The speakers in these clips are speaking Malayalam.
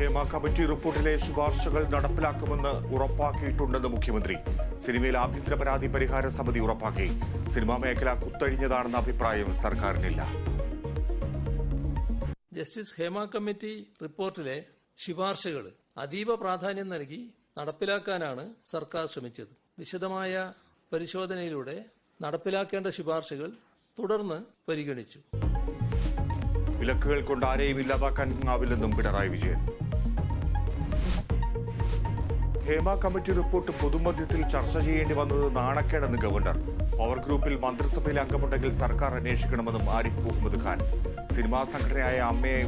ഹേമ കമ്മിറ്റി റിപ്പോർട്ടിലെ ശുപാർശകൾ നടപ്പിലാക്കുമെന്ന് ഉറപ്പാക്കിയിട്ടുണ്ടെന്ന് മുഖ്യമന്ത്രി. സിനിമയിൽ ആഭ്യന്തര പരാതി പരിഹാര സമിതി ഉറപ്പാക്കി. സിനിമാ മേഖല കുത്തഴിഞ്ഞതാണെന്ന അഭിപ്രായം സർക്കാരിനില്ല. ജസ്റ്റിസ് ഹേമ കമ്മിറ്റി റിപ്പോർട്ടിലെ ശുപാർശകൾ അതീവ പ്രാധാന്യം നൽകി നടപ്പിലാക്കാനാണ് സർക്കാർ ശ്രമിച്ചത്. വിശദമായ പരിശോധനയിലൂടെ നടപ്പിലാക്കേണ്ട ശുപാർശകൾ തുടർന്ന് പരിഗണിച്ചു. വിലക്കുകൾ കൊണ്ട് ആരെയും ഇല്ലാതാക്കാനാവില്ലെന്നും പിണറായി വിജയൻ. ഹേമ കമ്മിറ്റി റിപ്പോർട്ട് പൊതുമധ്യത്തിൽ ചർച്ച ചെയ്യേണ്ടി വന്നത് നാണക്കേടെന്ന് ഗവർണർ. പവർ ഗ്രൂപ്പിൽ മന്ത്രിസഭയിൽ അംഗമുണ്ടെങ്കിൽ സർക്കാർ അന്വേഷിക്കണമെന്നും ആരിഫ് മുഹമ്മദ് ഖാൻ. സിനിമാ സംഘടനയായ അമ്മയെ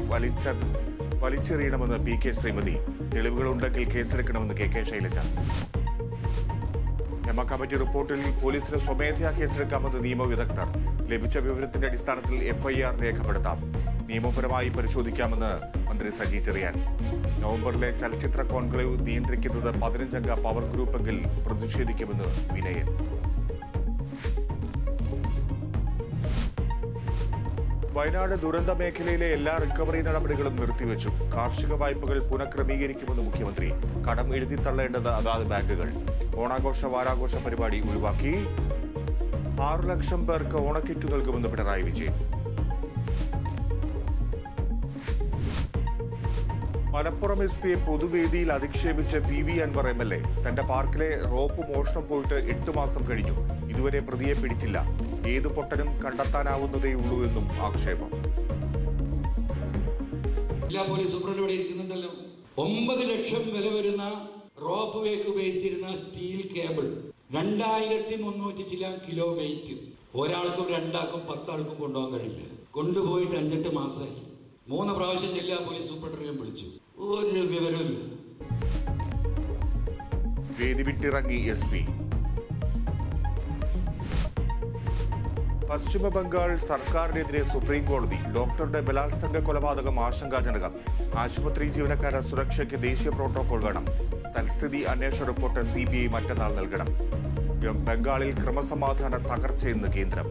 വലിച്ചെറിയണമെന്ന് പി കെ ശ്രീമതി. തെളിവുകളുണ്ടെങ്കിൽ കേസെടുക്കണമെന്ന് കെ ശൈലജ. ഹേമ കമ്മിറ്റി റിപ്പോർട്ടിൽ പോലീസിന് സ്വമേധയാ കേസെടുക്കാമെന്ന് നിയമവിദഗ്ധർ. ലഭിച്ച വിവരത്തിന്റെ അടിസ്ഥാനത്തിൽ എഫ്ഐആർ രേഖപ്പെടുത്താം. നിയമപരമായി പരിശോധിക്കാമെന്ന് മന്ത്രി സജി ചെറിയാൻ. നവംബറിലെ ചലച്ചിത്ര കോൺക്ലേവ് നിയന്ത്രിക്കുന്നത് 15-അംഗ പവർ ഗ്രൂപ്പെങ്കിൽ പ്രതിഷേധിക്കുമെന്ന് വിനയൻ. വയനാട് ദുരന്ത മേഖലയിലെ എല്ലാ റിക്കവറി നടപടികളും നിർത്തിവെച്ചു. കാർഷിക വായ്പകൾ പുനഃക്രമീകരിക്കുമെന്ന് മുഖ്യമന്ത്രി. കടം എഴുതിത്തള്ളേണ്ടത് അതാത് ബാങ്കുകൾ. ഓണാഘോഷ വാരാഘോഷ പരിപാടി ഒഴിവാക്കി. 6 ലക്ഷം പേർക്ക് ഓണക്കിറ്റ് നൽകുമെന്ന് പിണറായി വിജയൻ. മലപ്പുറം എസ് പിയെ പൊതുവേദിയിൽ അധിക്ഷേപിച്ച് PV അൻവർ MLA. തന്റെ പാർക്കിലെ റോപ്പ് മോഷണം പോയിട്ട് 8 മാസം കഴിഞ്ഞു. ഇതുവരെ പ്രതിയെ പിടിച്ചില്ല. ഏതു പൊട്ടനും കണ്ടെത്താനാവുന്നതേയുള്ളൂ എന്നും ആക്ഷേപം. ജില്ലാ പോലീസ് സൂപ്രണ്ട് ഇവിടെ ഇരിക്കുന്നുണ്ടല്ലോ. 9 ലക്ഷം വില വരുന്ന റോപ്പ് വേക്ക് ഉപയോഗിച്ചിരുന്ന സ്റ്റീൽ കേബിൾ 2300 ചില കിലോ വെയിറ്റ്. ഒരാൾക്കും 2 ആൾക്കും 10 ആൾക്കും കൊണ്ടുപോകാൻ കഴിയില്ല. കൊണ്ടുപോയിട്ട് 5-8 മാസമായി. 3 പ്രാവശ്യം ജില്ലാ പോലീസ് സൂപ്രണ്ടിനെ വിളിച്ചു. ഒരു വിവരമില്ല. വേദി വിട്ടിറങ്ങി SP. പശ്ചിമ ബംഗാൾ സർക്കാരിനെതിരെ സുപ്രീം കോടതി. ഡോക്ടറുടെ ബലാത്സംഗ കൊലപാതകം ആശങ്കാജനകം. ആശുപത്രി ജീവനക്കാരുടെ സുരക്ഷയ്ക്ക് ദേശീയ പ്രോട്ടോകോൾ വേണം. തൽസ്ഥിതി അന്വേഷണ റിപ്പോർട്ട് CBI മറ്റന്നാൾ നൽകണം. ബംഗാളിൽ ക്രമസമാധാന തകർച്ചയെന്ന് കേന്ദ്രം.